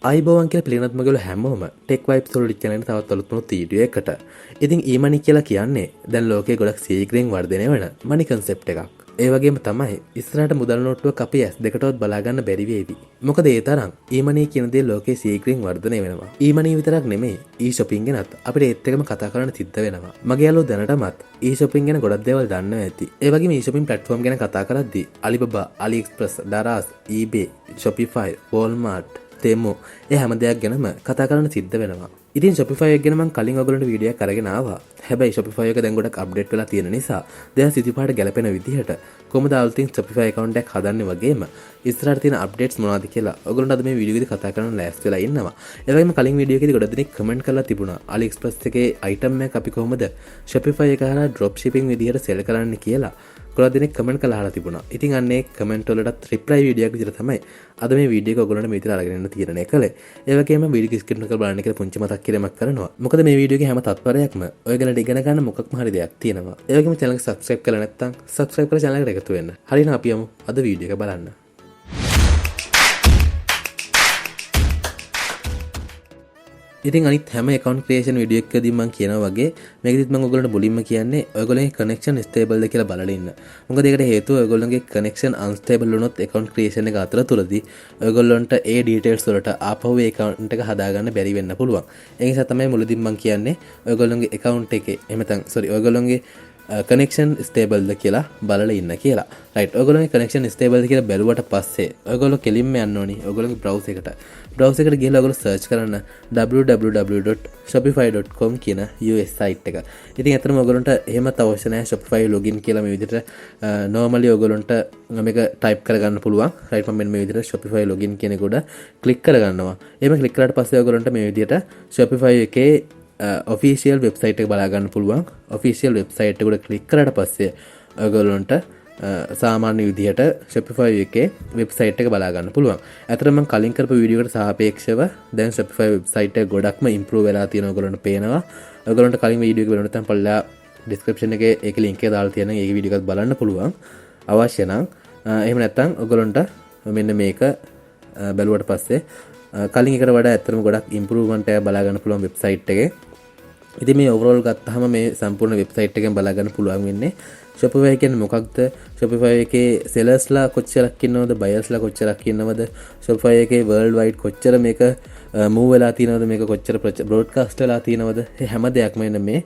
අයිබෝවන් කියලා පිළිගන්නත් මගල හැමෝම ටෙක් වයිබ්ස් වලට channel එක තවත් අලුත්ම වීඩියෝ එකකට. ඉතින් e-money කියලා කියන්නේ දැන් ලෝකයේ ගොඩක් සීඝ්‍රයෙන් වර්ධනය වෙන money concept එකක්. ඒ වගේම තමයි ඉස්සරහට මුදල් නෝට්ටුවක් අපි S2කටවත් බලා ගන්න බැරි වේවි. මොකද ඒ තරම් e-money කියන දේ ලෝකයේ සීඝ්‍රයෙන් වර්ධනය වෙනවා. e-money විතරක් නෙමෙයි e-shopping ගැනත් අපිට ඒත් එකම කතා කරන්න සිද්ධ වෙනවා. මගේ යාළුවෝ දැනටමත් e-shopping ගැන ගොඩක් දේවල් දන්නවා ඇති. ඒ වගේම e-shopping platform ගැන කතා කරද්දී Alibaba, AliExpress, Daraz, eBay, Shopify, Walmart තේමෝ ඒ හැම දෙයක් ගැනම කතා කරන්න සිද්ධ වෙනවා. ඉතින් Shopify එක ගැන මම කලින් ඔයගොල්ලන්ට වීඩියෝ එකක් අරගෙන ආවා. හැබැයි Shopify එක දැන් ගොඩක් අප්ඩේට් වෙලා තියෙන නිසා දැන් සිතිපාට ගැලපෙන විදිහට කොහොමද අලුතින් Shopify account එකක් හදන්නේ වගේම ඉස්සරහට තියෙන අප්ඩේට්ස් මොනවද කියලා ඔයගොල්ලන්ට අද මේ වීඩියෝ එකේදී කතා කරන්න ලෑස්ති වෙලා ඉන්නවා. ඒ වගේම කලින් වීඩියෝ එකේදී ගොඩක් දෙනෙක් කමෙන්ට් කරලා තිබුණා AliExpress එකේ item එක අපි කොහොමද Shopify එක හරහා drop shipping විදිහට sell කරන්න කියලා. ගොඩක් දෙනෙක් කමෙන්ට් කරලා අහලා තිබුණා. ඉතින් අන්න ඒ කමෙන්ට් වලට රිප්ලයි වීඩියෝ එකක් විදිහට තමයි අද මේ වීඩියෝ එක ඔයගොල්ලන්ට මේ විදිහට අරගෙන යන්න තීරණය කළේ. ඒ වගේම වීඩියෝ ස්කිප් කරලා බලන්න කියලා පුංචි මතක් කිරීමක් කරනවා. මොකද මේ වීඩියෝ එකේ හැම තත්පරයක්ම ඔයගලට ඉගෙන ගන්න මොකක්ම හරි දෙයක් තියෙනවා. ඒ වගේම channel එක subscribe කරලා නැත්නම් subscribe කරලා channel එකට එකතු වෙන්න. හරිනම් අපි යමු අද වීඩියෝ එක බලන්න. ඉතින් අනිත් හැම account creation video එකකදී මම කියනවා වගේ මේකෙදිත් මම ඔයගොල්ලන්ට මුලින්ම කියන්නේ ඔයගොල්ලන්ගේ connection stable ද කියලා බලලා ඉන්න. මොකද ඒකට හේතුව ඔයගොල්ලන්ගේ connection unstable වුණොත් account creation එක අතරතුරදී ඔයගොල්ලන්ට ඒ details වලට ආපහු ඒ account එක හදාගන්න බැරි වෙන්න පුළුවන්. ඒ නිසා තමයි මුලදී මම කියන්නේ ඔයගොල්ලන්ගේ account එකේ එහෙම නැත්නම් ඔයගොල්ලන්ගේ connection stable ද කියලා බලලා ඉන්න කියලා. right ඔයගොල්ලෝගේ connection stable ද කියලා බැලුවට පස්සේ ඔයගොල්ලෝ කෙලින්ම යන්න ඕනි ඔයගොල්ලෝගේ browser එකට. browser එකට ගිහලා ඔයගොල්ලෝ search කරන්න www.shopify.com කියන US site එක. ඉතින් අතරම ඔයගොල්ලන්ට එහෙමත් අවශ්‍ය නැහැ Shopify login කියලා මේ විදිහට normally ඔයගොල්ලන්ට මේක type කරගන්න පුළුවන්. right මම මේ විදිහට Shopify login කියන එක උඩ click කරගන්නවා. එහෙම click කරාට පස්සේ ඔයගොල්ලන්ට මේ විදිහට Shopify එකේ official website එක බලා ගන්න පුළුවන්. official website එක උඩ click කරාට පස්සේ ඔයගොල්ලන්ට සාමාන්‍ය විදිහට Shopify එකේ website එක බලා ගන්න පුළුවන්. අතට මම කලින් කරපු වීඩියෝ එකට සාපේක්ෂව දැන් Shopify website එක ගොඩක්ම improve වෙලා තියෙනවා ඔයගොල්ලන්ට පේනවා. ඔයගොල්ලන්ට කලින් වීඩියෝ එක බලන්න නැත්නම් පල්ලා description එකේ ඒකේ link එක දාලා තියෙනවා. ඒ වීඩියෝ එකත් බලන්න පුළුවන්. අවශ්‍ය නම් එහෙම නැත්නම් ඔයගොල්ලන්ට මෙන්න මේක බැලුවට පස්සේ කලින් එකට වඩා ඇත්තටම ගොඩක් ඉම්ප්‍රූව්මන්ට් එකක් බලා ගන්න පුළුවන් වෙබ්සයිට් එකේ. ඉතින් මේ ඕවරෝල් ගත්තාම මේ සම්පූර්ණ වෙබ්සයිට් එකෙන් බලා ගන්න පුළුවන් වෙන්නේ Shopify කියන්නේ මොකක්ද? Shopify එකේ sellers ලා කොච්චරක් ඉන්නවද? buyers ලා කොච්චරක් ඉන්නවද? Shopify එකේ world wide කොච්චර මේක move වෙලා තියෙනවද? මේක කොච්චර broadcast වෙලා තියෙනවද? මේ හැම දෙයක්ම එන්න මේ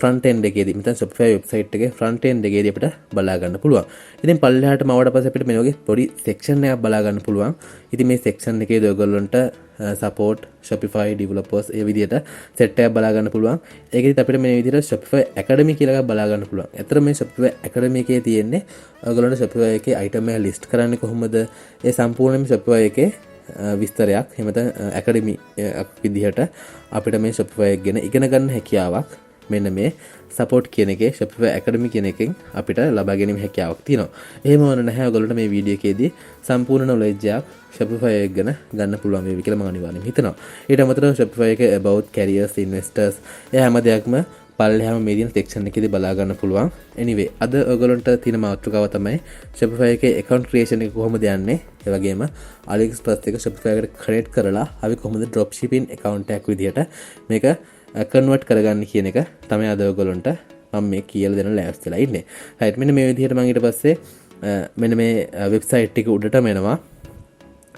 front end එකේදී මෙතන Shopify website එකේ front end එකේදී අපිට බලා ගන්න පුළුවන්. ඉතින් පල්ලෙහාට මවට පස්සේ අපිට මේ වගේ පොඩි section එකක් බලා ගන්න පුළුවන්. ඉතින් මේ section එකේදී ඔයගොල්ලන්ට support Shopify developers ඒ විදිහට set එකක් බලා ගන්න පුළුවන්. ඒකෙදිත් අපිට මේ විදිහට Shopify Academy කියලා එකක් බලා ගන්න පුළුවන්. ඇත්තට මේ Shopify Academy එකේ තියෙන්නේ ඔයගොල්ලන්ට Shopify එකේ item එක list කරන්නේ කොහොමද? ඒ සම්පූර්ණයෙන්ම Shopify එකේ විස්තරයක් එහෙම නැත්නම් Academy විදිහට අපිට මේ Shopify එක ගැන ඉගෙන ගන්න හැකියාවක් මෙන්න මේ support කියන එකේ Shopify Academy කියන එකෙන් අපිට ලබා ගැනීම හැකියාවක් තියෙනවා. එහෙම වුණ නැහැ ඔයගොල්ලන්ට මේ වීඩියෝ එකේදී සම්පූර්ණ knowledge එකක් Shopify එක ගැන ගන්න පුළුවන් වේවි කියලා මම අනිවාර්යයෙන්ම හිතනවා. ඊට අමතරව Shopify එකේ about careers, investors ඒ හැම දෙයක්ම පල්ලෙහාම මේ දින section එකේදී බලා ගන්න පුළුවන්. anyway අද ඔයගොල්ලන්ට තියෙන මාතෘකාව තමයි Shopify එකේ account creation එක කොහොමද යන්නේ. ඒ වගේම AliExpress එක Shopify එකට connect කරලා අපි කොහොමද drop shipping account එකක් විදිහට මේක කන්වර්ට් කරගන්න කියන එක තමයි අද ඔයගොල්ලන්ට මම මේ කියලා දෙන්න ලෑස්ති වෙලා ඉන්නේ. right මෙන්න මේ විදිහට මම ඊට පස්සේ මෙන්න මේ වෙබ්සයිට් එක උඩටම එනවා.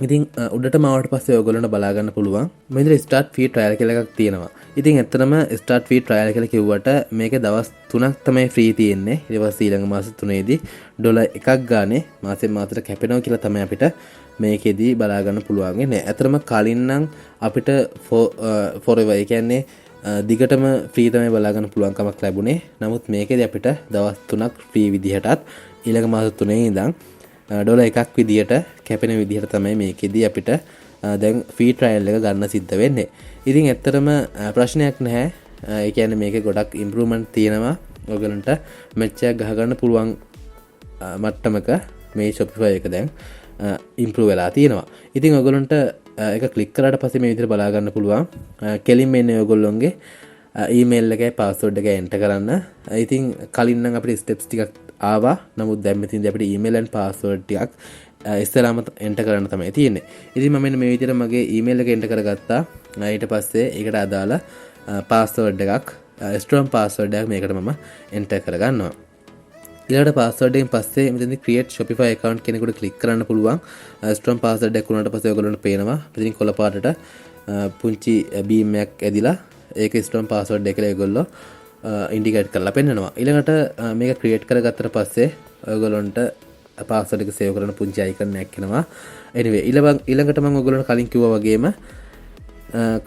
ඉතින් උඩටම ආවට පස්සේ ඔයගොල්ලන්ට බලා ගන්න පුළුවන් මෙතන start free trial කියලා එකක් තියෙනවා. ඉතින් ඇත්තටම start free trial කියලා කිව්වට මේකේ දවස් 3ක් තමයි free තියෙන්නේ. ඊට පස්සේ ඊළඟ මාස 3ේදී ඩොලර් 1ක් ගානේ මාසෙන් මාසෙට කැපෙනවා කියලා තමයි අපිට මේකෙදී බලා ගන්න පුළුවන් වෙන්නේ. ඇත්තටම කලින් නම් අපිට forever ඒ කියන්නේ දිගටම ෆ්‍රී තමයි බලා ගන්න පුළුවන් කමක් ලැබුණේ. නමුත් මේකේදී අපිට දවස් 3ක් ෆ්‍රී විදිහටත් ඊළඟ මාස 3 ඉඳන් ඩොලර් 1ක් විදිහට කැපෙන විදිහට තමයි මේකේදී අපිට දැන් ෆ්‍රී ට්‍රයල් එක ගන්න සිද්ධ වෙන්නේ. ඉතින් ඇත්තටම ප්‍රශ්නයක් නැහැ. ඒ කියන්නේ මේකේ ගොඩක් ඉම්ප්‍රූව්මන්ට් තියෙනවා. ඔයගලන්ට මැච් එකක් ගහ ගන්න පුළුවන් මට්ටමක මේ Shopify එක දැන් ඉම්ප්‍රූව් වෙලා තියෙනවා. ඉතින් ඔයගලන්ට එක ක්ලික් කරාට පස්සේ මේ විදිහට බලා ගන්න පුළුවන්. කෙලින්ම එන්නේ ඔයගොල්ලෝගේ ඊමේල් එකේ පාස්වර්ඩ් එක එන්ටර් කරන්න. ඉතින් කලින් නම් අපිට ස්ටෙප්ස් ටිකක් ආවා. නමුත් දැන් මෙතනදී අපිට ඊමේල් and පාස්වර්ඩ් ටිකක් ඉස්සලාම එන්ටර් කරන්න තමයි තියෙන්නේ. ඉතින් මම මෙන්න මේ විදිහට මගේ ඊමේල් එක එන්ටර් කරගත්තා. ඊට පස්සේ ඒකට අදාළ පාස්වර්ඩ් එකක් ස්ට්‍රෝම් පාස්වර්ඩ් එකක් මේකට මම එන්ටර් කරගන්නවා. ඊළඟට පාස්වර්ඩ් එකෙන් පස්සේ මෙතනදී create Shopify account කෙනෙකුට ක්ලික් කරන්න පුළුවන්. ස්ට්‍රෝම් පාස්වර්ඩ් එක උනාට පස්සේ ඔයගොල්ලන්ට පේනවා මෙතනින් කොළ පාටට පුංචි බීම් එකක් ඇදිලා ඒක ස්ට්‍රෝම් පාස්වර්ඩ් එක කියලා ඒගොල්ලෝ ඉන්ඩිකේට් කරලා පෙන්නනවා. ඊළඟට මේක ක්‍රියේට් කරගත්තට පස්සේ ඔයගොල්ලන්ට පාස්වර්ඩ් එක සේව් කරන පුංචි අයිකන් එකක් එනවා. anyway ඊළඟට මම ඔයගොල්ලන්ට කලින් කිව්වා වගේම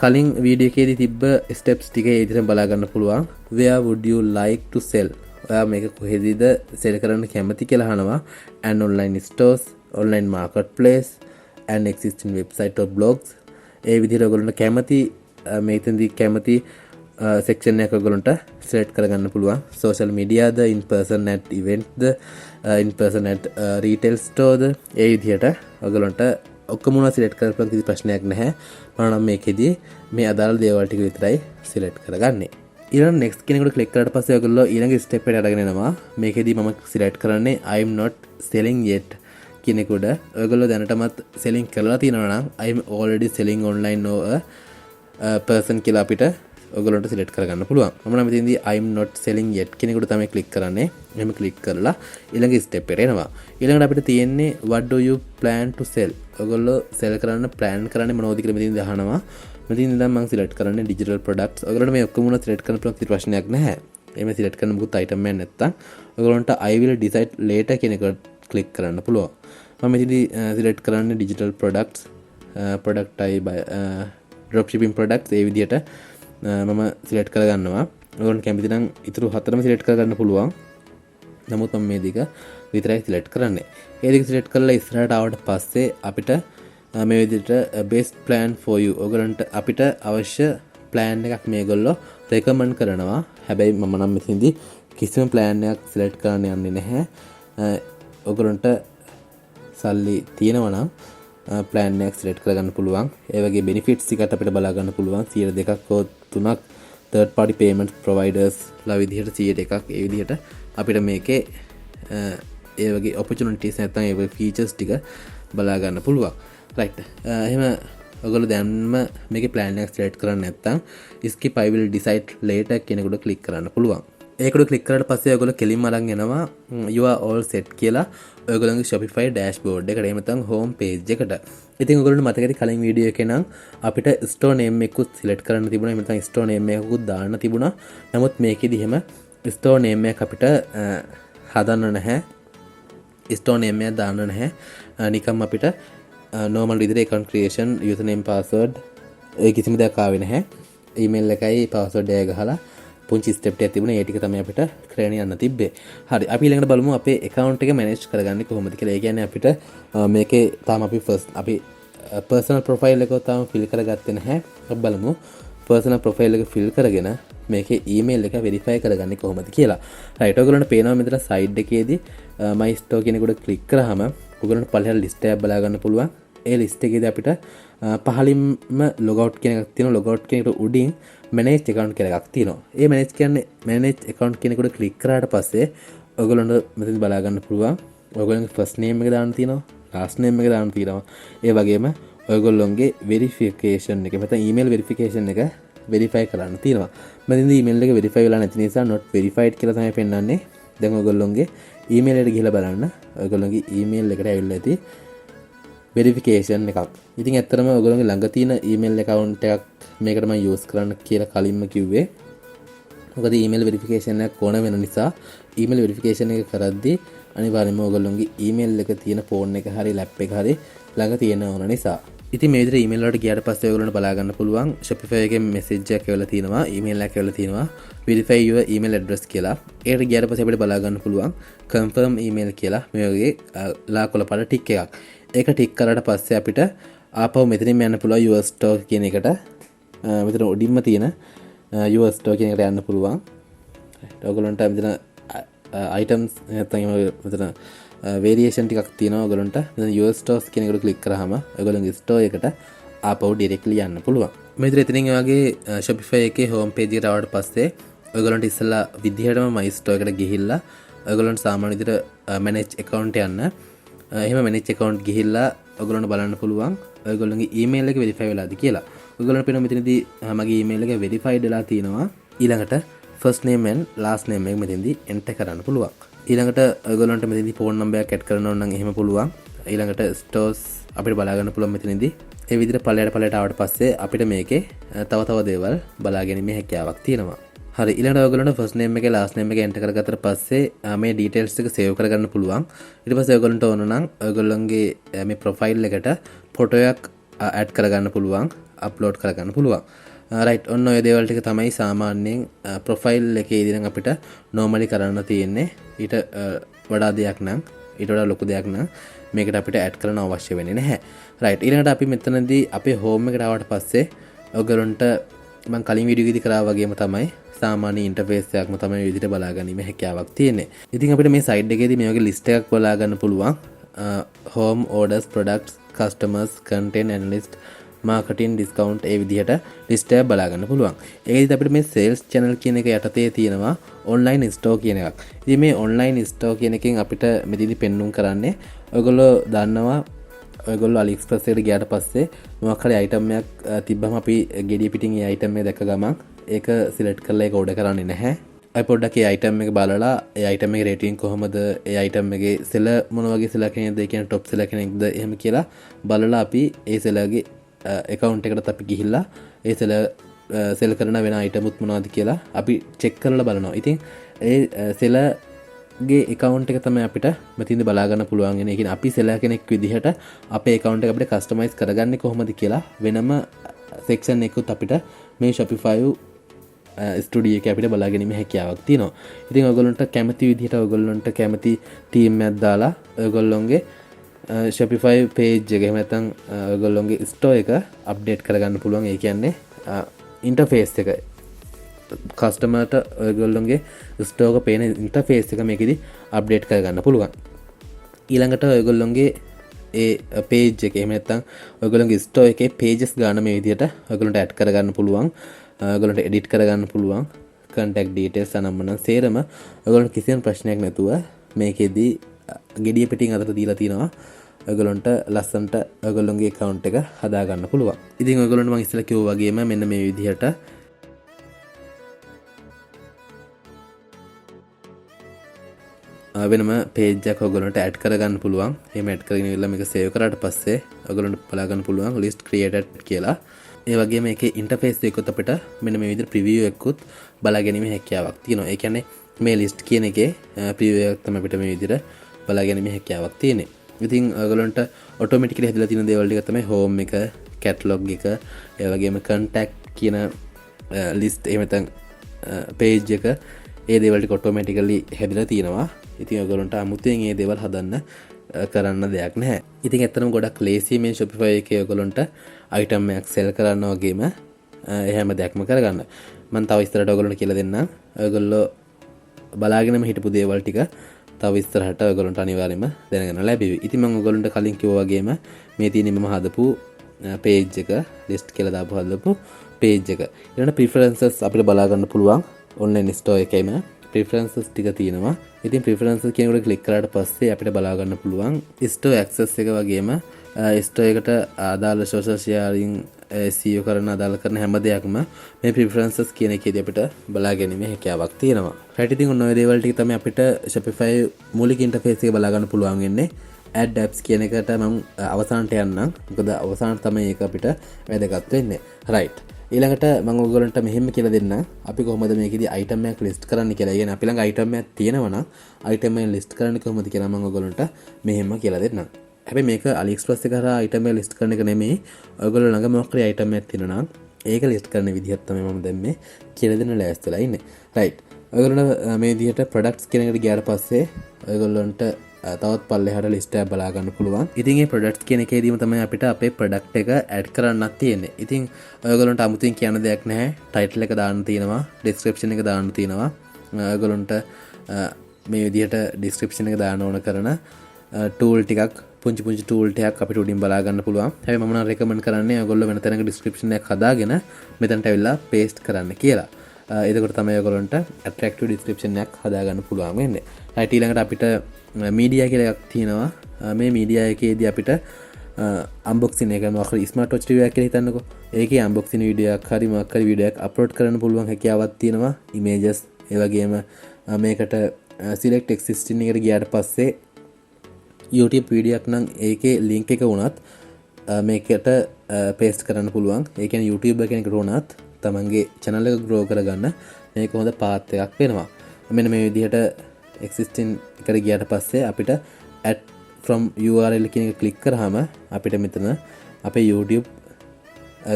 කලින් වීඩියෝ එකේදී තිබ්බ ස්ටෙප්ස් ටික ඒ විදිහට බලා ගන්න පුළුවන්. where would you like to sell? ඔයා මේක කොහෙදද සෙල් කරන්න කැමති කියලා අහනවා. and online stores, online marketplace and existing website or blogs. ඒ විදිහට ඔයගොල්ලන්ට කැමති මේතෙන්දී කැමති සෙක්ෂන් එකක් ඔයගොල්ලන්ට select කරගන්න පුළුවන්. social media the in person at event the in person at retail store ද ඒ විදිහට ඔයගොල්ලන්ට ඔක්කොම උනා select කරලා කිසි ප්‍රශ්නයක් නැහැ. මම නම් මේකෙදී මේ අදාළ දේවල් ටික විතරයි select කරගන්නේ. ඊළඟ next කෙනෙකුට click කරාට පස්සේ ඔයගොල්ලෝ ඊළඟ step එකට අරගෙන යනවා. මේකෙදී මම select කරන්නේ I am not selling yet කෙනෙකුට. ඔයගොල්ලෝ දැනටමත් selling කරලා තියෙනවා නම් I am already selling online or person කියලා අපිට ඔයගොල්ලන්ට select කරගන්න පුළුවන්. මම නම් ඉතින්දී I am not selling yet කෙනෙකුට තමයි click කරන්නේ. මෙහෙම click කරලා ඊළඟ step එකට එනවා. ඊළඟට අපිට තියෙන්නේ what do you plan to sell? ඔයගොල්ලෝ sell කරන්න plan කරන්නේ මොනවද කියලා මෙතනින් අහනවා. මෙතනින් ඉඳන් මම select කරන්නේ digital products. ඔයගොල්ලන්ට මේ ඔක්කොම උනා select කරන්න පුළුවන් ප්‍රශ්නයක් නැහැ. එහෙම select කරන්න මොකුත් item එකක් නැත්තම් ඔයගොල්ලන්ට I will decide later කෙනෙකුට click කරන්න පුළුවන්. මම මෙතනදී select කරන්නේ digital products product I buy dropshipping products ඒ විදිහට මම select කරගන්නවා. ඔයගොල්ලෝ කැමති නම් ඊටු හතරම select කරගන්න පුළුවන්. නමුත් මම මේ දෙක විතරයි select කරන්නේ. ඒ දෙක select කරලා ඉස්සරහට ආවට පස්සේ අපිට මේ විදිහට best plan for you ඔයගොල්ලන්ට අපිට අවශ්‍ය plan එකක් මේගොල්ලෝ recommend කරනවා. හැබැයි මම නම් මෙතනදී කිසිම plan එකක් select කරන්න යන්නේ නැහැ. ඔයගොල්ලන්ට සල්ලි තියෙනවා නම් plan එකක් select කරගන්න පුළුවන්. ඒ වගේ benefits ටිකත් අපිට බලා ගන්න පුළුවන්. 2ක් හෝ 3ක් third party payment providers ලා විදිහට 100ක් ඒ විදිහට අපිට මේකේ ඒ වගේ opportunities නැත්නම් ඒ වගේ features ටික බලා ගන්න පුළුවන්. right. එහෙම ඔයගොල්ලෝ දැන්ම මේකේ plan එකක් select කරන්න නැත්නම් skip I will decide later කෙනෙකුට click කරන්න පුළුවන්. ඒකට click කරාට පස්සේ ඔයගොල්ලෝ කෙලින්ම අරන් එනවා you are all set කියලා ඔයගොල්ලෝගේ Shopify dashboard එකට. එහෙම නැත්නම් home page එකට. ඉතින් ඔයගොල්ලන්ට මතක ඇති කලින් වීඩියෝ එකේ නම් අපිට store name එකකුත් select කරන්න තිබුණා. එහෙම නැත්නම් store name එකකුත් දාන්න තිබුණා. නමුත් මේකෙදි එහෙම store name එක අපිට හදන්න නැහැ. store name එක දාන්න නැහැ. නිකම් අපිට normal විදිහට account creation username password ඒ කිසිම දෙයක් ආවේ නැහැ. email එකයි password එක ගහලා පුංචි ස්ටෙප් එකක් තිබුණා. ඒ ටික තමයි අපිට කරගෙන යන්න තිබ්බේ. හරි. අපි ඊළඟට බලමු අපේ account එක manage කරගන්නේ කොහොමද කියලා. ඒ කියන්නේ අපිට මේකේ තාම අපි අපි personal profile එක තාම fill කරගත්තේ නැහැ. අපි බලමු personal profile එක fill කරගෙන මේකේ email එක verify කරගන්නේ කොහොමද කියලා. right. ඔයගොල්ලන්ට පේනවා මෙතන side එකේදී my store කෙනෙකුට click කරාම ඔයගොල්ලන්ට පළවෙනි list එක බලා ගන්න පුළුවන්. ඒ list එකේදී අපිට පහලින්ම logout කියන එකක් තියෙනවා. logout කියන එකට උඩින් manage account කියලා එකක් තියෙනවා. ඒ manage කියන්නේ manage account කියන එකට click කරාට පස්සේ ඔයගොල්ලන්ට මෙතන බලා ගන්න පුළුවන්. ඔයගොල්ලන්ගේ first name එක දාන්න තියෙනවා. last name එක දාන්න තියෙනවා. ඒ වගේම ඔයගොල්ලන්ගේ verification එක නැත්නම් email verification එක verify කරන්න තියෙනවා. මම email එක verify වෙලා නැති නිසා not verified කියලා තමයි පෙන්නන්නේ. දැන් ඔයගොල්ලන්ගේ email එකට ගිහලා බලන්න. ඔයගොල්ලන්ගේ email එකට ඇවිල්ලා ඇති verification එකක්. ඉතින් ඇත්තටම ඔයගොල්ලන්ගේ ළඟ තියෙන email account එකක් මේකට මම use කරන්න කියලා කලින්ම කිව්වේ. මොකද email verification එකක් ඕන වෙන නිසා email verification එක කරද්දී අනිවාර්යයෙන්ම ඔයගොල්ලන්ගේ email එක තියෙන phone එක හරි lap එක හරි ළඟ තියෙන ඕන නිසා. ඉතින් මේ විදිහට email වලට ගියාට පස්සේ ඔයගොල්ලන්ට බලා ගන්න පුළුවන් Shopify එකේ message එකක් එවලා තියෙනවා, email එකක් එවලා තියෙනවා verify your email address කියලා. ඒකට ගියාට පස්සේ අපිට බලා ගන්න පුළුවන් confirm email කියලා මේ වගේ ලාකොල පාට ටික් එකක්. ඒක ටික් කරාට පස්සේ අපිට ආපහු මෙතනින් යන්න පුළුවන් your store කියන එකට. මෙතන උඩින්ම තියෙන your store කියන එකට යන්න පුළුවන්. ඔයගොල්ලන්ට මෙතන items නැත්නම් මෙතන variation ටිකක් තියෙනවා. ඔයගොල්ලන්ට මෙතන your stores කියන එකට click කරාම ඔයගොල්ලන්ගේ store එකට ආපහු directly යන්න පුළුවන්. මේ විදිහට එතනින් ඔයගේ Shopify එකේ home page එකට ආවට පස්සේ ඔයගොල්ලන්ට ඉස්සෙල්ලා විදිහටම my store එකට ගිහිල්ලා ඔයගොල්ලන්ට සාමාන්‍ය විදිහට manage account යන්න එහෙම මැනේජ් account ගිහිල්ලා ඔයගොල්ලන්ට බලන්න පුළුවන් ඔයගොල්ලන්ගේ email එක verify වෙලාද කියලා. ඔයගොල්ලන්ට පේනවා මෙතනදී මගේ email එක verified වෙලා තියෙනවා. ඊළඟට first name and last name එක මෙතනදී enter කරන්න පුළුවන්. ඊළඟට ඔයගොල්ලන්ට මෙතනදී phone number එකක් add කරන්න ඕන නම් එහෙම පුළුවන්. ඊළඟට stores අපිට බලා ගන්න පුළුවන් මෙතනදී. ඒ විදිහට පළයට ආවට පස්සේ අපිට මේකේ තව දේවල් බලා ගැනීමේ හැකියාවක් තියෙනවා. හරි ඊළඟට ඔයගොල්ලන්ට first name එකේ last name එක enter කරගත්තට පස්සේ මේ details ටික save කරගන්න පුළුවන්. ඊට පස්සේ ඔයගොල්ලන්ට ඕන නම් ඔයගොල්ලන්ගේ මේ profile එකට photo එකක් add කරගන්න පුළුවන්, upload කරගන්න පුළුවන්. right ඔන්න ඔය දේවල් ටික තමයි සාමාන්‍යයෙන් profile එකේ ඉදිරියෙන් අපිට normally කරන්න තියෙන්නේ. ඊට වඩා දෙයක් නම් ඊට වඩා ලොකු දෙයක් නම් මේකට අපිට add කරන්න අවශ්‍ය වෙන්නේ නැහැ. right ඊළඟට අපි මෙතනදී අපේ home එකට ආවට පස්සේ ඔයගොල්ලන්ට මම කලින් වීඩියෝ එකේදී කරා වගේම තමයි සාමාන්‍ය ඉන්ටර්ෆේස් එකක්ම තමයි මේ විදිහට බලා ගැනීම හැකියාවක් තියෙන්නේ. ඉතින් අපිට මේ සයිඩ් එකේදී මේ වගේ ලිස්ට් එකක් බලා ගන්න පුළුවන්. home orders products customers content analyst marketing discount ඒ විදිහට ලිස්ට් එකක් බලා ගන්න පුළුවන්. ඒකෙදිත් අපිට මේ sales channel කියන එක යටතේ තියෙනවා online store කියන එකක්. ඉතින් මේ online store කියන එකෙන් අපිට මෙතනදී පෙන්눔 කරන්නේ ඔයගොල්ලෝ දන්නවා ඔයගොල්ලෝ AliExpress එකට ගියාට පස්සේ මොකක් හරි item එකක් තිබ්බම අපි ගෙඩිය පිටින් ඒ item එක දැක්ක ගමන් ඒක select කරලා ඒක order කරන්නේ නැහැ. අපි පොඩ්ඩක් ඒ item එක බලලා ඒ item එකේ rating කොහමද, ඒ item එකේ seller මොන වගේ seller කෙනෙක්ද, ඒ කියන්නේ top seller කෙනෙක්ද එහෙම කියලා බලලා අපි ඒ seller ගේ account එකකට අපි ගිහිල්ලා ඒ seller sell කරන වෙන item උත් මොනවද කියලා අපි check කරලා බලනවා. ඉතින් ඒ seller ගේ account එක තමයි අපිට මෙතින්ද බලා ගන්න පුළුවන් වෙන්නේ. ඒ කියන්නේ අපි seller කෙනෙක් විදිහට අපේ account එක අපිට customize කරගන්නේ කොහොමද කියලා වෙනම section එකකුත් අපිට මේ Shopify studio එකේ අපිට බලා ගැනීම හැකියාවක් තියෙනවා. ඉතින් ඔයගොල්ලන්ට කැමති විදිහට ඔයගොල්ලන්ට කැමති team එකක් දාලා ඔයගොල්ලන්ගේ Shopify page එක එහෙම නැත්නම් ඔයගොල්ලන්ගේ store එක update කරගන්න පුළුවන්. ඒ කියන්නේ interface එක කස්ටමර්ට ඔයගොල්ලන්ගේ ස්ටෝක පේන ඉන්ටර්ෆේස් එක මේකෙදි අප්ඩේට් කරගන්න පුළුවන්. ඊළඟට ඔයගොල්ලන්ගේ ඒ පේජ් එක එහෙම නැත්නම් ඔයගොල්ලන්ගේ ස්ටෝ එකේ pages ගන්න මේ විදිහට ඔයගොල්ලන්ට ඇඩ් කරගන්න පුළුවන්. ඔයගොල්ලන්ට එඩිට් කරගන්න පුළුවන්. contact details අනම්මන සේරම ඔයගොල්ලන්ට කිසිම ප්‍රශ්නයක් නැතුව මේකෙදි ගෙඩිය පිටින් අතට දීලා තිනවා. ඔයගොල්ලන්ට ලස්සන්ට ඔයගොල්ලන්ගේ account එක හදා ගන්න පුළුවන්. ඉතින් ඔයගොල්ලන්ට මම ඉස්සෙල්ලා කිව්වා වගේම මෙන්න මේ විදිහට වෙනම page එකක් ඔයගොල්ලන්ට add කරගන්න පුළුවන්. එහෙම add කරගෙන ඉවරලා මේක save කරාට පස්සේ ඔයගොල්ලන්ට බලා ගන්න පුළුවන් list created කියලා. ඒ වගේම මේකේ interface එකකුත් අපිට මෙන්න මේ විදිහට preview එකකුත් බලා ගැනීමේ හැකියාවක් තියෙනවා. ඒ කියන්නේ මේ list කියන එකේ preview එකක් තමයි අපිට මේ විදිහට බලා ගැනීමේ හැකියාවක් තියෙන්නේ. ඉතින් ඔයගොල්ලන්ට automatically හැදලා තියෙන දේවල් ටික තමයි home එක, catalog එක, ඒ වගේම contact කියන list එහෙම නැත්නම් page එක ඒ දේවල් ටික automatically හැදලා තියෙනවා. ඉතින් ඔයගොල්ලන්ට අමුතුවෙන් මේ දේවල් හදන්න කරන්න දෙයක් නැහැ. ඉතින් ඇත්තටම ගොඩක් ලේසි මේ Shopify එකේ ඔයගොල්ලන්ට item එකක් sell කරන්න වගේම එහෙම දෙයක්ම කරගන්න. මම තව ඉස්සරහට ඔයගොල්ලන්ට කියලා දෙන්නම්. ඔයගොල්ලෝ බලාගෙනම හිටපු දේවල් ටික තව ඉස්සරහට ඔයගොල්ලන්ට අනිවාර්යයෙන්ම දැනගන්න ලැබෙවි. ඉතින් මම ඔයගොල්ලන්ට කලින් කිව්වා වගේම මේ තියෙන මම හදපු page එක list කියලා දාපු හදපු page එක. ඊළඟ preferences අපිට බලා ගන්න පුළුවන්. online store එකේම preferences ටික තියෙනවා. ඉතින් preferences කියන එකට click කරාට පස්සේ අපිට බලා ගන්න පුළුවන් store access එක වගේම store එකට අදාළ social sharing SEO කරන අදාළ කරන හැම දෙයක්ම මේ preferences කියන එකේදී අපිට බලා ගැනීමේ හැකියාවක් තියෙනවා. right ඉතින් ඔන්න ඔය දේවල් ටික තමයි අපිට Shopify මූලික interface එක බලා ගන්න පුළුවන් වෙන්නේ. add apps කියන එකට මම අවසානට යන්නම්. මොකද අවසානට තමයි ඒක අපිට වැදගත් වෙන්නේ. right ඊළඟට මම ඔයගොල්ලන්ට මෙහෙම කියලා දෙන්න අපි කොහොමද මේකෙදි item එකක් list කරන්න කියලා. يعني අපි ළඟ item එකක් තියෙනවා නම් item එක list කරන්න කොහොමද කියලා මම ඔයගොල්ලන්ට මෙහෙම කියලා දෙන්නම්. හැබැයි මේක AliExpress එක කරා item එක list කරන එක නෙමෙයි. ඔයගොල්ලෝ ළඟ මොකක් හරි item එකක් තියෙනවා නම් ඒක list කරන විදිහත් තමයි මම දැන් මේ කියලා දෙන්න ලෑස්තිලා ඉන්නේ. right ඔයගොල්ලෝ මේ විදිහට products කියන එකට ගියාට පස්සේ ඔයගොල්ලන්ට තවත් පල්ලෙහාට list එකක් බලා ගන්න පුළුවන්. ඉතින් මේ products කියන එකේදීම තමයි අපිට අපේ product එක add කරන්නත් තියෙන්නේ. ඉතින් ඔයගොල්ලන්ට අමුතුවෙන් කියන්න දෙයක් නැහැ. title එක දාන්න තියෙනවා, description එක දාන්න තියෙනවා. ඔයගොල්ලන්ට මේ විදිහට description එක දාන්න ඕන කරන tool ටිකක් පුංචි tool ටිකක් අපිට උඩින් බලා ගන්න පුළුවන්. හැබැයි මම නම් recommend කරන්නේ ඔයගොල්ලෝ වෙන තැනක description එකක් හදාගෙන මෙතනට ඇවිල්ලා paste කරන්න කියලා. එතකොට තමයි ඔයගොල්ලන්ට attractive description එකක් හදාගන්න පුළුවන් වෙන්නේ. right ඊළඟට අපිට media කියලා එකක් තියෙනවා. මේ මීඩියා එකේදී අපිට අම්බොක්සින් එක මොකක් හරි ස්මාර්ට් වොච් රිවිව් එකක් කියලා හිතන්නකෝ. ඒකේ අම්බොක්සින් වීඩියෝ එකක් හරි මොකක් හරි වීඩියෝ එකක් අප්ලෝඩ් කරන්න පුළුවන් හැකියාවක් තියෙනවා. ඉමේජස් ඒ වගේම මේකට select existing එකට ගියාට පස්සේ YouTube වීඩියෝ එකක් නම් ඒකේ link එක වුණත් මේකට paste කරන්න පුළුවන්. ඒ කියන්නේ YouTuber කෙනෙකුට වුණත් තමන්ගේ channel එක grow කරගන්න මේක හොඳ path එකක් වෙනවා. මෙන්න මේ විදිහට existing එකට ගියාට පස්සේ අපිට add from URL කියන එක click කරාම අපිට මෙතන අපේ YouTube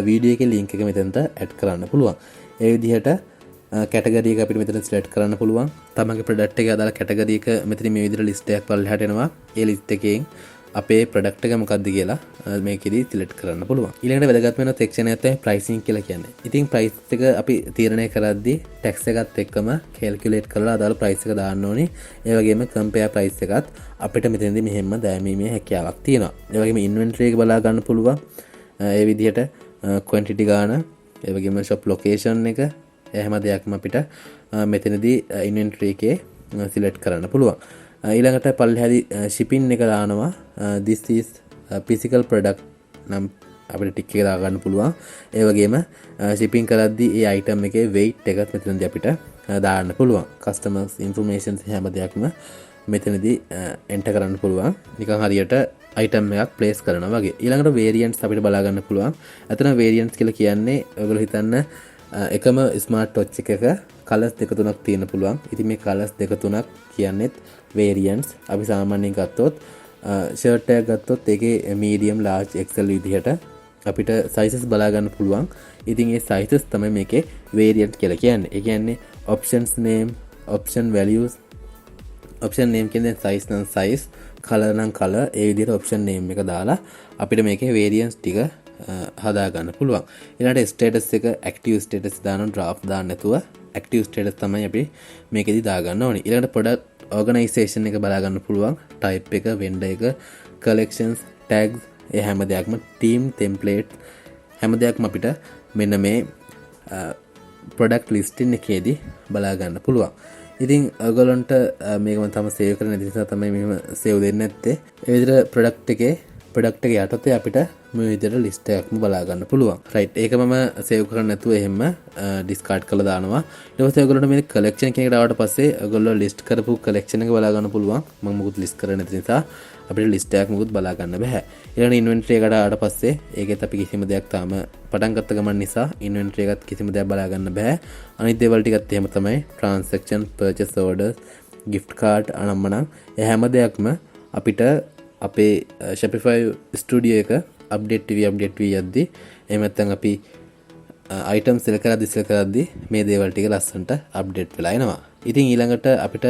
වීඩියෝ එකේ link එක මෙතනට add කරන්න පුළුවන්. ඒ විදිහට කැටගරි එක අපිට මෙතන select කරන්න පුළුවන්. තමන්ගේ product එකේ අදාළ කැටගරි එක මෙතන මේ විදිහට list එකක් පල්ලෙහාට එනවා. ඒ list එකෙන් අපේ product එක මොකක්ද කියලා මේකෙදි select කරන්න පුළුවන්. ඊළඟට වැදගත් වෙන section එක තමයි pricing කියලා කියන්නේ. ඉතින් price එක අපි තීරණය කරද්දී tax එකත් එක්කම calculate කරලා අදාළ price එක දාන්න ඕනේ. ඒ වගේම compare price එකත් අපිට මෙතනදී මෙහෙම දැමීමේ හැකියාවක් තියෙනවා. ඒ වගේම inventory එක බලා ගන්න පුළුවන්. ඒ විදිහට quantity ගාන, ඒ වගේම shop location එක එහෙම දෙයක්ම අපිට මෙතනදී inventory එකේ select කරන්න පුළුවන්. ඊළඟට පල්ලෙහාදී shipping එක දානවා. This is physical product නම් අපිට ටික් එක දාගන්න පුළුවන්. ඒ වගේම shipping කරද්දී ඒ item එකේ weight එකත් මෙතනදී අපිට දාන්න පුළුවන්. customers information හැම දෙයක්ම මෙතනදී enter කරන්න පුළුවන්. නිකන් හරියට item එකක් place කරනවා වගේ. ඊළඟට variants අපිට බලා ගන්න පුළුවන්. අතන variants කියලා කියන්නේ ඔයගොල්ලෝ හිතන්න එකම ස්මාර්ට් වොච් එකක කලර්ස් දෙක තුනක් තියෙන පුළුවන්. ඉතින් මේ කලර්ස් දෙක තුනක් කියන්නේත් variants. අපි සාමාන්‍යයෙන් ගත්තොත් ෂර්ට් එකක් ගත්තොත් ඒකේ medium large XL විදිහට අපිට sizes බලා ගන්න පුළුවන්. ඉතින් ඒ sizes තමයි මේකේ variant කියලා කියන්නේ. ඒ කියන්නේ options name, option values, option name කියන්නේ size නම් size, color නම් color, ඒ විදිහට option name එක දාලා අපිට මේකේ variants ටික හදා ගන්න පුළුවන්. ඊළඟට status එක active status දානවා, draft දාන්න නැතුව active status තමයි අපි මේකෙදි දා ගන්න ඕනේ. ඊළඟට product organization එක බලා ගන්න පුළුවන්. type එක, vendor එක, collections, tags, ඒ හැම දෙයක්ම team, template හැම දෙයක්ම අපිට මෙන්න මේ product listing එකේදී බලා ගන්න පුළුවන්. ඉතින් ඔයගොල්ලන්ට මේකම තම සේව් කරන්න නැති නිසා තමයි මෙහෙම සේව් දෙන්නේ නැත්තේ. ඒ විදිහට product එක යටතේ අපිට මේ විදිහට list එකක්ම බලා ගන්න පුළුවන්. right. ඒක මම save කරන්න නැතුව එහෙම discard කරලා දානවා. ඊට පස්සේ ඔයගොල්ලන්ට මේ collection එකකට ආවට පස්සේ ඔයගොල්ලෝ list කරපු collection එක බලා ගන්න පුළුවන්. මම මුකුත් list කරන්නේ නැති නිසා අපිට list එකක් මුකුත් බලා ගන්න බෑ. ඊළඟ inventory එකට ආවට පස්සේ ඒකෙත් අපි කිසිම දෙයක් තාම පටන් ගත්ත ගමන් නිසා inventory එකත් කිසිම දෙයක් බලා ගන්න බෑ. අනිත් දේවල් ටිකත් එහෙම තමයි. transaction, purchase orders, gift card අනම්මනම් ඒ හැම දෙයක්ම අපිට අපේ Shopify Studio එක update වී යද්දී එහෙම නැත්නම් අපි item select කරද්දී මේ දේවල් ටික ලස්සනට update වෙලා එනවා. ඉතින් ඊළඟට අපිට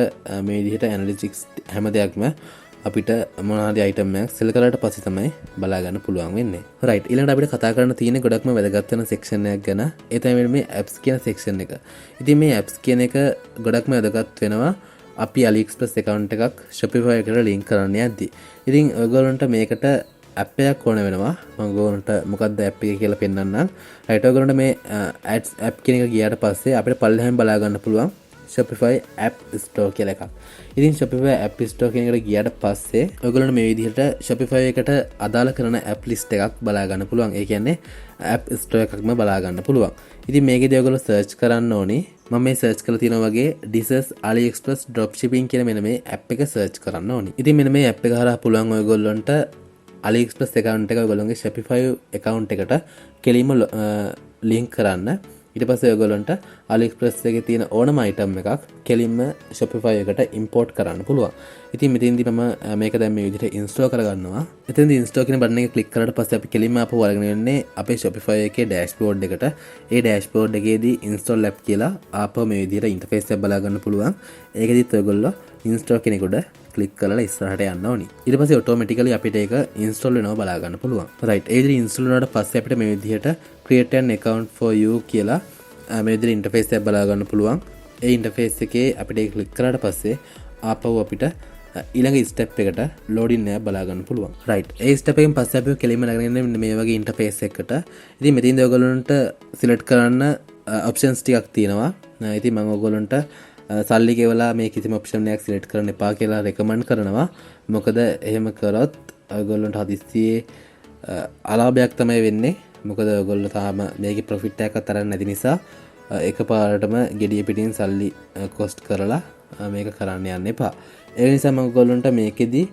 මේ විදිහට analytics හැම දෙයක්ම අපිට මොනවාරි item එකක් select කරලාට පස්සේ තමයි බලා ගන්න පුළුවන් වෙන්නේ. right. ඊළඟට අපිට කතා කරන්න තියෙන ගොඩක්ම වැදගත් වෙන section එකක් ගැන. ඒ තමයි මේ apps කියන section එක. ඉතින් මේ apps කියන එක ගොඩක්ම වැදගත් වෙනවා. අපි AliExpress account එකක් Shopify එකට link කරන්න යද්දී. ඉතින් ඔයගොල්ලන්ට මේකට app එකක් ඕන වෙනවා. මම ඔයගොල්ලන්ට මොකක්ද app එක කියලා පෙන්නන්නම්. right. ඔයගොල්ලන්ට මේ ads app කියන එක ගියාට පස්සේ අපිට පල්ලෙහාම බලා ගන්න පුළුවන් Shopify app store කියලා එකක්. ඉතින් Shopify app store කියන එකට ගියාට පස්සේ ඔයගොල්ලන්ට මේ විදිහට Shopify එකට අදාළ කරන app list එකක් බලා ගන්න පුළුවන්. ඒ කියන්නේ app store එකක්ම බලා ගන්න පුළුවන්. ඉතින් මේකේදී ඔයගොල්ලෝ search කරන්න ඕනේ. මම මේ search කරලා තියෙනවා වගේ This AliExpress dropshipping කියලා මෙන්න මේ app එක search කරන්න ඕනේ. ඉතින් මෙන්න මේ app එක හරහා පුළුවන් ඔයගොල්ලන්ට AliExpress account එක ඔයගොල්ලන්ගේ Shopify account එකට කෙලින්ම link කරන්න. ඊට පස්සේ ඔයගොල්ලන්ට AliExpress එකේ තියෙන ඕනම item එකක් කෙලින්ම Shopify එකට import කරන්න පුළුවන්. ඉතින් මෙතෙන්දී මම මේක දැන් මේ විදිහට install කරගන්නවා. එතෙන්දී install කියන බටන් එක click කරාට පස්සේ අපි කෙලින්ම ආපහු අරගෙන යන්නේ අපේ Shopify එකේ dashboard එකට. ඒ dashboard එකේදී install app කියලා ආපහු මේ විදිහට interface එක බලා ගන්න පුළුවන්. ඒකෙදිත් ඔයගොල්ලෝ install කෙනෙකුට click කරලා ඉස්සරහට යන්න ඕනි. ඊට පස්සේ automatically අපිට ඒක install වෙනවා බලා ගන්න පුළුවන්. right. ඒ විදිහට install වුණාට පස්සේ අපිට මේ විදිහට create an account for you කියලා මේ විදිහට interface එක බලා ගන්න පුළුවන්. ඒ interface එකේ අපිට ඒක click කරාට පස්සේ ආපහු අපිට ඊළඟ step එකට loading එක බලා ගන්න පුළුවන්. right. ඒ step එකෙන් පස්සේ අපි කෙලින්ම ළඟගෙන එන්නේ මේ වගේ interface එකකට. ඉතින් මෙතෙන්දී ඔයගොල්ලන්ට select කරන්න options ටිකක් තියෙනවා. ඉතින් මම ඔයගොල්ලන්ට සල්ලි ගෙවලා මේ කිසිම ඔප්ෂන් එකක් සිලෙක්ට් කරන්න එපා කියලා රෙකමන්ඩ් කරනවා. මොකද එහෙම කරොත් ඔයගොල්ලන්ට හදිස්සියේ අලාභයක් තමයි වෙන්නේ. මොකද ඔයගොල්ලෝ තාම මේකේ ප්‍රොෆිට් එකක් අතරක් නැති නිසා එකපාරටම gediya පිටින් සල්ලි කොස්ට් කරලා මේක කරන්න යන්න එපා. ඒ නිසා මම ඔයගොල්ලන්ට මේකෙදි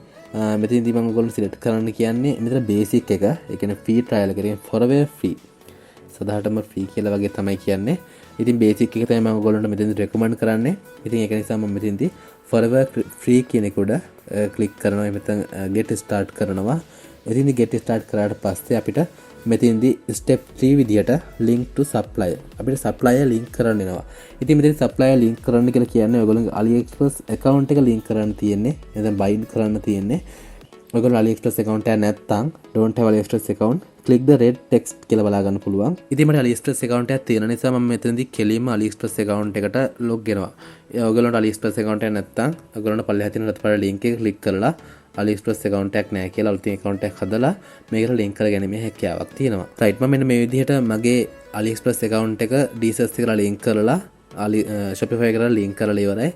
මෙතනදී මම ඔයගොල්ලන්ට සිලෙක්ට් කරන්න කියන්නේ මෙතන බේසික් එක. ඒ කියන්නේ ෆ්‍රී ට්‍රයල් එක. කියන්නේ forever free. සදාටම ෆ්‍රී කියලා වගේ තමයි කියන්නේ. ඉතින් බේසික් එක තමයි මම ඔයගොල්ලන්ට මෙතනදී රෙකමන්ඩ් කරන්නේ. ඉතින් ඒක නිසා මම මෙතනදී forever free කියන එක උඩ ක්ලික් කරනවා. මෙතන get start කරනවා. ඉතින් get start කරාට පස්සේ අපිට මෙතනදී step 3 විදියට link to supplier අපිට supplier link කරන්න එනවා. ඉතින් මෙතන supplier link කරන්න කියලා කියන්නේ ඔයගොල්ලෝගේ AliExpress account එක link කරන්න තියෙන්නේ. එතන bind කරන්න තියෙන්නේ. ඔයගොල්ලෝ AliExpress account එක නැත්නම් don't have AliExpress account click the red text කියලා බලා ගන්න පුළුවන්. ඉතින් මට AliExpress account එකක් තියෙන නිසා මම මෙතනදී කෙලින්ම AliExpress account එකට log වෙනවා. ඔයගොල්ලන්ට AliExpress account එකක් නැත්නම් ඔයගොල්ලන්ට පල්ලෙහා තියෙන රත්පාර link එක click කරලා AliExpress account එකක් නැහැ කියලා අලුතින් account එකක් හදලා මේකට link කරගැනීමේ හැකියාවක් තියෙනවා. right මම මෙන්න මේ විදිහට මගේ AliExpress account එක DSS එකට link කරලා Shopify එකට link කරලා ඉවරයි.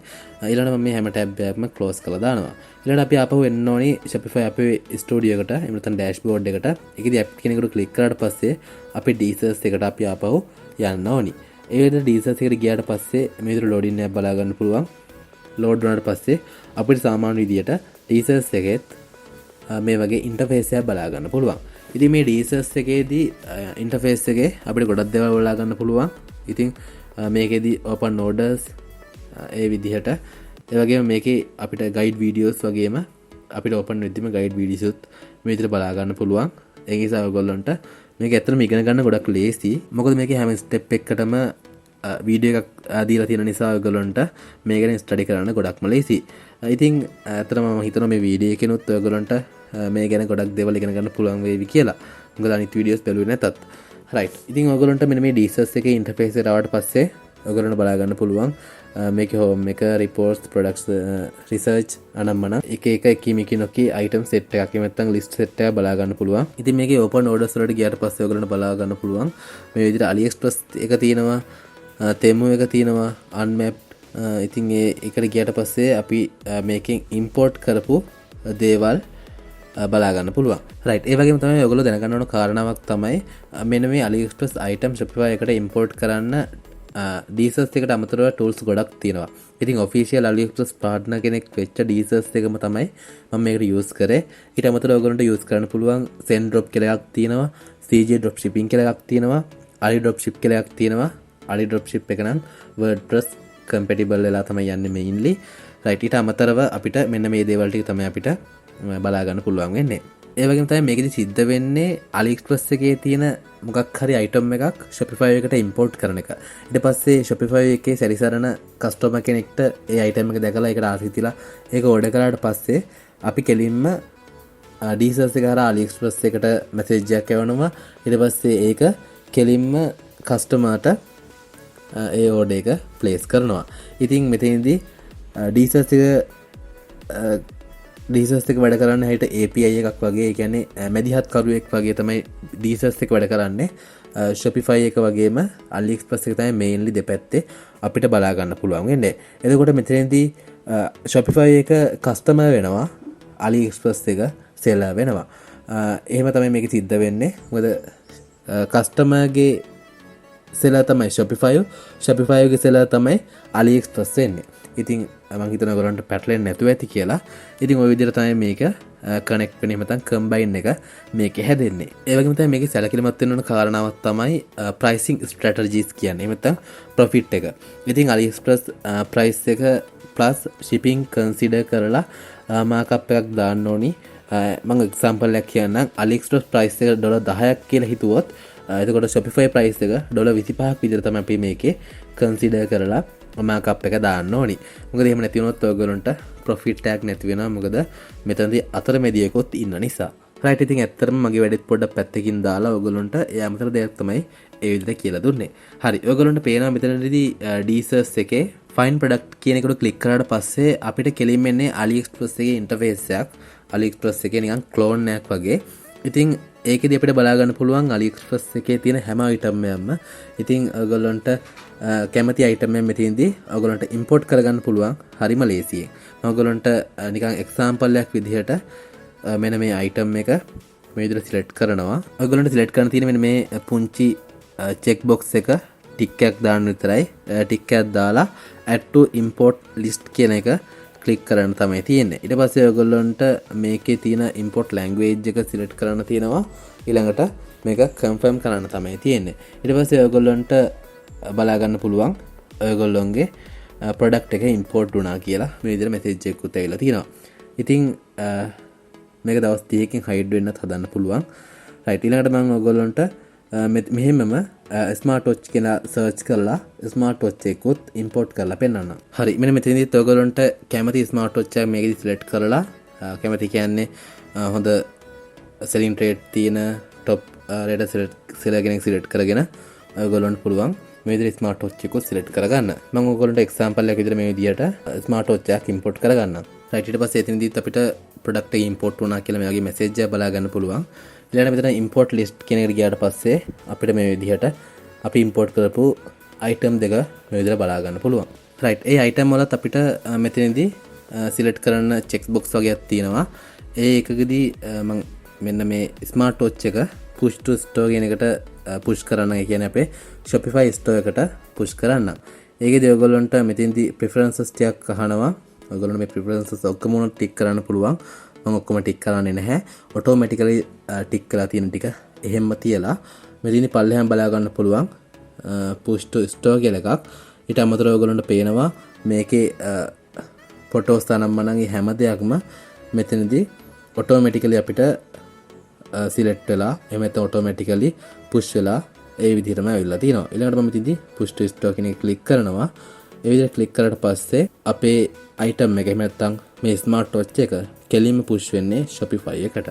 ඊළඟට මම මේ හැම tab එකක්ම close කරලා දානවා. ඊළඟට අපි ආපහු එන්න ඕනි Shopify අපේ studio එකට. එහෙම නැත්නම් dashboard එකට. ඒකෙදි app කෙනෙකුට click කරාට පස්සේ අපි DSS එකට අපි ආපහු යන්න ඕනි. ඒ විදිහට DSS එකට ගියාට පස්සේ මේ විදිහට loading එක බලා ගන්න පුළුවන්. load වුණාට පස්සේ අපිට සාමාන්‍ය විදිහට DSS එකෙත් මේ වගේ ඉන්ටර්ෆේස් එකක් බලා ගන්න පුළුවන්. ඉතින් මේ DSS එකේදී ඉන්ටර්ෆේස් එකේ අපිට ගොඩක් දේවල් බලා ගන්න පුළුවන්. ඉතින් මේකෙදී open orders ඒ විදිහට ඒ වගේම මේකේ අපිට guide videos වගේම අපිට open වෙද්දිම guide videos උත් මේ විදිහට බලා ගන්න පුළුවන්. ඒ නිසා ඔයගොල්ලන්ට මේක ඇත්තටම ඉගෙන ගන්න ගොඩක් ලේසි. මොකද මේකේ හැම ස්ටෙප් එකකටම වීඩියෝ එකක් දීලා තියෙන නිසා ඔයගොල්ලන්ට මේක ගැන ස්ටඩි කරන්න ගොඩක්ම ලේසි. ඉතින් ඇත්තටම මම හිතනවා මේ වීඩියෝ එකෙනුත් ඔයගොල්ලන්ට මේ ගැන ගොඩක් දේවල් ඉගෙන ගන්න පුළුවන් වේවි කියලා. මොකද අනිත් වීඩියෝස් බැලුවේ නැතත්. right. ඉතින් ඔයගොල්ලන්ට මෙන්න මේ DSS එකේ ඉන්ටර්ෆේස් එකට ආවට පස්සේ ඔයගොල්ලන්ට බලා ගන්න පුළුවන් මේකේ home එක reports products research අනම්මන එක එකින් නොකී item set එකක් එහෙම නැත්නම් list set එකක් බලා ගන්න පුළුවන්. ඉතින් මේකේ open orders වලට ගියාට පස්සේ ඔයගොල්ලන්ට බලා ගන්න පුළුවන් මේ විදිහට AliExpress එක තියෙනවා, Temu එක තියෙනවා, unmapped. ඉතින් ඒ එකට ගියාට පස්සේ අපි මේකෙන් import කරපු දේවල් බලා ගන්න පුළුවන්. right. ඒ වගේම තමයි ඔයගොල්ලෝ දැනගන්න ඕන කාරණාවක් තමයි මෙන්න මේ AliExpress item Shopify එකට import කරන්න DSS එකට අමතරව tools ගොඩක් තියෙනවා. ඉතින් official AliExpress partner කෙනෙක් වෙච්ච DSS එකම තමයි මම මේකට use කරේ. ඊට අමතරව ඔයගොල්ලන්ට use කරන්න පුළුවන් Sendrop කියලා එකක් තියෙනවා, CJ drop shipping කියලා එකක් තියෙනවා, Ali dropship කියලා එකක් තියෙනවා. Ali dropship එක නම් WordPress compatible වෙලා තමයි යන්නේ mainly. right. ඊට අමතරව අපිට මෙන්න මේ දේවල් ටික තමයි අපිට බලා ගන්න පුළුවන් වෙන්නේ. ඒ වගේම තමයි මේකෙදි සිද්ධ වෙන්නේ AliExpress එකේ තියෙන මොකක් හරි item එකක් Shopify එකට import කරන එක. ඊට පස්සේ Shopify එකේ සැරිසරන customer කෙනෙක්ට ඒ item එක දැකලා ඒකට ආසිතිලා ඒක order කරාට පස්සේ අපි කෙලින්ම DSS එක හරහා AliExpress එකට message එකක් යවනවා. ඊට පස්සේ ඒක කෙලින්ම customer ට ඒ order එක place කරනවා. ඉතින් මෙතනදී DSS එක වැඩ කරන්න හැට API එකක් වගේ, ඒ කියන්නේ මැදිහත් කරුවෙක් වගේ තමයි DSS එක වැඩ කරන්නේ. Shopify එක වගේම AliExpress එක තමයි mainly දෙපැත්තේ අපිට බලා ගන්න පුළුවන් වෙන්නේ. එතකොට මෙතනදී Shopify එක customer වෙනවා, AliExpress එක seller වෙනවා. එහෙම තමයි මේක සිද්ධ වෙන්නේ. මොකද customer ගේ seller තමයි Shopify ගේ seller තමයි AliExpress වෙන්නේ. ඉතින් මම හිතනවා ඔයගොල්ලන්ට පැටලෙන්නේ නැතුව ඇති කියලා. ඉතින් ওই විදිහට තමයි මේක කනෙක්ට් වෙන්නේ, නැත්නම් කම්බයින් එක මේකේ හැදෙන්නේ. ඒ වගේම තමයි මේකේ සැලකිලිමත් වෙන්න ඕන කාරණාවක් තමයි pricing strategies කියන්නේ. එහෙම නැත්නම් profit එක. ඉතින් AliExpress price එක plus shipping consider කරලා markup එකක් දාන්න ඕනි. මම example එකක් කියන්නම්. AliExpress price එක $10ක් කියලා හිතුවොත් එතකොට Shopify price එක $25ක් විදිහට තමයි අපි මේකේ consider කරලා markup එක දාන්න ඕනි. මොකද එහෙම නැති වුණොත් ඔයගොල්ලන්ට profit tag නැති වෙනවා. මොකද මෙතනදී අතරමැදියෙකුත් ඉන්න නිසා. right. ඉතින් ඇත්තටම මගේ වැඩෙත් පොඩ්ඩක් පැත්තකින් දාලා ඔයගොල්ලන්ට ඒ අමතර දෙයක් තමයි ඒ විදිහට කියලා දුන්නේ. හරි. ඔයගොල්ලන්ට පේනවා මෙතනදී DSS එකේ find product කියන එකට ක්ලික් කරාට පස්සේ අපිට කෙලින්ම එන්නේ AliExpress එකේ interface එකක්. AliExpress එකේ නිකන් clone එකක් වගේ. ඉතින් ඒකෙදි අපිට බලා ගන්න පුළුවන් AliExpress එකේ තියෙන හැම item එකක්ම. ඉතින් ඔයගොල්ලන්ට කැමති item එකක් මෙතනදී ඔයගොල්ලන්ට import කරගන්න පුළුවන් හරිම ලේසියෙන්. මම ඔයගොල්ලන්ට නිකන් example එකක් විදිහට මෙන්න මේ item එක මේ විදිහට select කරනවා. ඔයගොල්ලන්ට select කරන්න තියෙන මෙන්න මේ පුංචි check box එක ටික් එකක් දාන්න විතරයි. ටික් එකක් දාලා add to import list කියන එක ක්ලික් කරන්න තමයි තියෙන්නේ. ඊට පස්සේ ඔයගොල්ලන්ට මේකේ තියෙන import language එක select කරන්න තියෙනවා. ඊළඟට මේක confirm කරන්න තමයි තියෙන්නේ. ඊට පස්සේ ඔයගොල්ලන්ට බලා ගන්න පුළුවන් ඔයගොල්ලොන්ගේ product එක import වුණා කියලා මේ විදිහට message එකකුත් ඇවිල්ලා තියෙනවා. ඉතින් මේක දවස් 30කින් hide වෙන්නත් හදන්න පුළුවන්. right ඊළඟට මම ඔයගොල්ලන්ට මෙහෙමම ස්මාර්ට් වොච් කියලා සර්ච් කරලා ස්මාර්ට් වොච් එකකුත් ඉම්පෝර්ට් කරලා පෙන්නන්න. හරි මෙන්න මෙතනදිත් ඔයගොල්ලන්ට කැමති ස්මාර්ට් වොච් එකක් මේකෙදි සිලෙක්ට් කරලා කැමති කියන්නේ හොඳ සෙලින් රේට් තියෙන টপ රේට සිලෙක්ට් කරගෙන ඔයගොල්ලන්ට පුළුවන් මේ විදිහට ස්මාර්ට් වොච් එකකුත් සිලෙක්ට් කරගන්න. මම ඔයගොල්ලන්ට එක්සැම්පල් එකක් විදිහට මේ විදිහට ස්මාර්ට් වොච් එකක් ඉම්පෝර්ට් කරගන්නම්. රයිට් ඊට පස්සේ එතනදිත් අපිට ප්‍රොඩක්ට් එක ඉම්පෝර්ට් වුණා කියලා මේ වගේ මැසේජ් එකක් බලා ගන්න පුළුවන්. ඊළඟට මෙතන import list කියන එකට ගියාට පස්සේ අපිට මේ විදිහට අපි import කරපු item දෙක මේ විදිහට බලා ගන්න පුළුවන්. right ඒ item වලත් අපිට මෙතනදී select කරන්න check box වගේක් තියෙනවා. ඒ එකකදී මම මෙන්න මේ smart watch එක push to store කියන එකට push කරන්න. ඒ කියන්නේ අපේ Shopify store එකට push කරන්න. ඒකේදී ඔයගොල්ලන්ට මෙතනදී preferences ටිකක් අහනවා. ඔයගොල්ලන්ට මේ preferences ඔක්කොම ටික් කරන්න පුළුවන්. මම ඔක්කොම ටික් කරන්නේ නැහැ. ඔටෝමැටිකලි ටික් කරලා තියෙන ටික එහෙම්ම තියලා මෙතන පල්ලෙහාම බලා ගන්න පුළුවන් push to store කියලා එකක්. ඊට අමතරව ඔයගොල්ලන්ට පේනවා මේකේ ෆොටෝස් තානම්ම නම් හැම දෙයක්ම මෙතනදී ඔටෝමැටිකලි අපිට සිලෙක්ට් වෙලා එහෙම නැත්නම් ඔටෝමැටිකලි push වෙලා ඒ විදිහටම ඇවිල්ලා තියෙනවා. ඊළඟට මම ඉතින්දී push to store කියන එක ක්ලික් කරනවා. ඒ විදිහට ක්ලික් කරලා පස්සේ අපේ item එක එහෙම නැත්නම් මේ ස්මාර්ට් වොච් එක කෙලින්ම push වෙන්නේ Shopify එකට.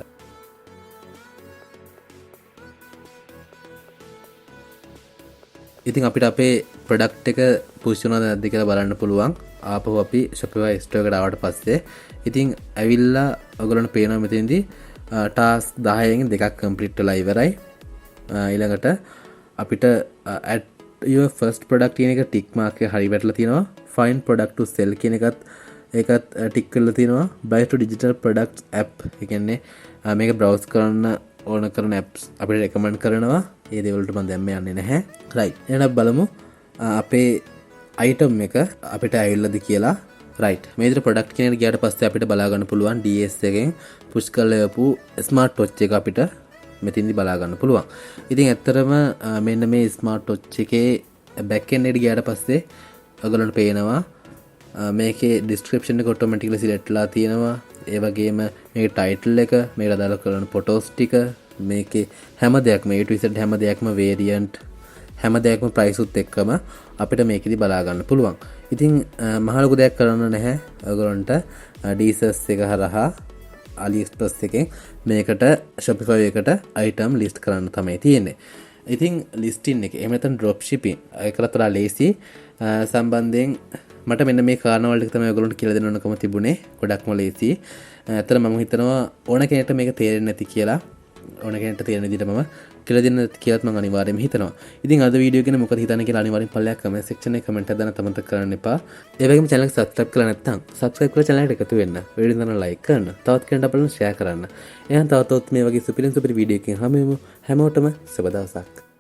ඉතින් අපිට අපේ product එක push වෙනවද නැද්ද කියලා බලන්න පුළුවන්. ආපහු අපි Shopify store එකට ආවට පස්සේ ඉතින් ඇවිල්ලා ඔයගොල්ලන්ට පේනවා මෙතනදී task 10න් දෙකක් complete වෙලා ඉවරයි. ඊළඟට අපිට add your first product කියන එක tick mark එක හරි වැටලා තියෙනවා. find product to sell කියන ඒකත් ටික් කරලා තියෙනවා. buy to digital products app. ඒ කියන්නේ මේක browse කරන්න ඕන කරන apps අපිට recommend කරනවා. ඒ දේවල් වලට මම දැම්ම යන්නේ නැහැ. right එහෙනම් බලමු අපේ item එක අපිට ඇවිල්ලාද කියලා. right මේ විදිහට product කියන එකට ගියාට පස්සේ අපිට බලා ගන්න පුළුවන් DS එකෙන් push කරලා යපු smart watch එක අපිට මෙතින්දි බලා ගන්න පුළුවන්. ඉතින් ඇත්තටම මෙන්න මේ ස්මාර්ට් වොච් එකේ back end එකට ගියාට පස්සේ ඔයගොල්ලන්ට පේනවා මේකේ description එක automatically select වෙලා තියෙනවා. ඒ වගේම මේකේ title එක, මේකට අදාළ කරන photos ටික, මේකේ හැම දෙයක්ම A to Z හැම දෙයක්ම variant හැම දෙයක්ම price උත් එක්කම අපිට මේකෙදි බලා ගන්න පුළුවන්. ඉතින් මහ ලොකු දෙයක් කරන්න නැහැ. ඔයගොල්ලන්ට DSS එක හරහා AliExpress එකෙන් මේකට Shopify එකට item list කරන්න තමයි තියෙන්නේ. ඉතින් listing එක එහෙම නැත්නම් drop shipping ඒකට වඩා ලේසි සම්බන්ධයෙන් මට මෙන්න මේ කාරණා වලට තමයි ඔයගොල්ලන්ට කියලා දෙන්න ඕනකම තිබුණේ. ගොඩක්ම ලේසි. ඇත්තට මම හිතනවා ඕන කෙනෙක්ට මේක තේරෙන්නේ නැති කියලා. ඕන කෙනෙක්ට තේරෙන විදිහට මම කියලා දෙන්න කියලාත් මම අනිවාර්යයෙන්ම හිතනවා. ඉතින් අද වීඩියෝ ගැන මොකද හිතන්නේ කියලා අනිවාර්යෙන් පල්ලෙයක් කමෙන්ට් සෙක්ෂන් එකේ කමෙන්ට් එකක් දාන්න අමතක කරන්න එපා. ඒ වගේම channel එක subscribe කරලා නැත්නම් subscribe කරලා channel එකට එකතු වෙන්න. වීඩියෝ එක like කරන්න. තවත් කෙනෙක්ට අපලන share කරන්න. එහෙනම් තවත් මේ වගේ සුපිරි වීඩියෝ එකකින් හමු වෙමු. හැමෝටම සුබ දවසක්.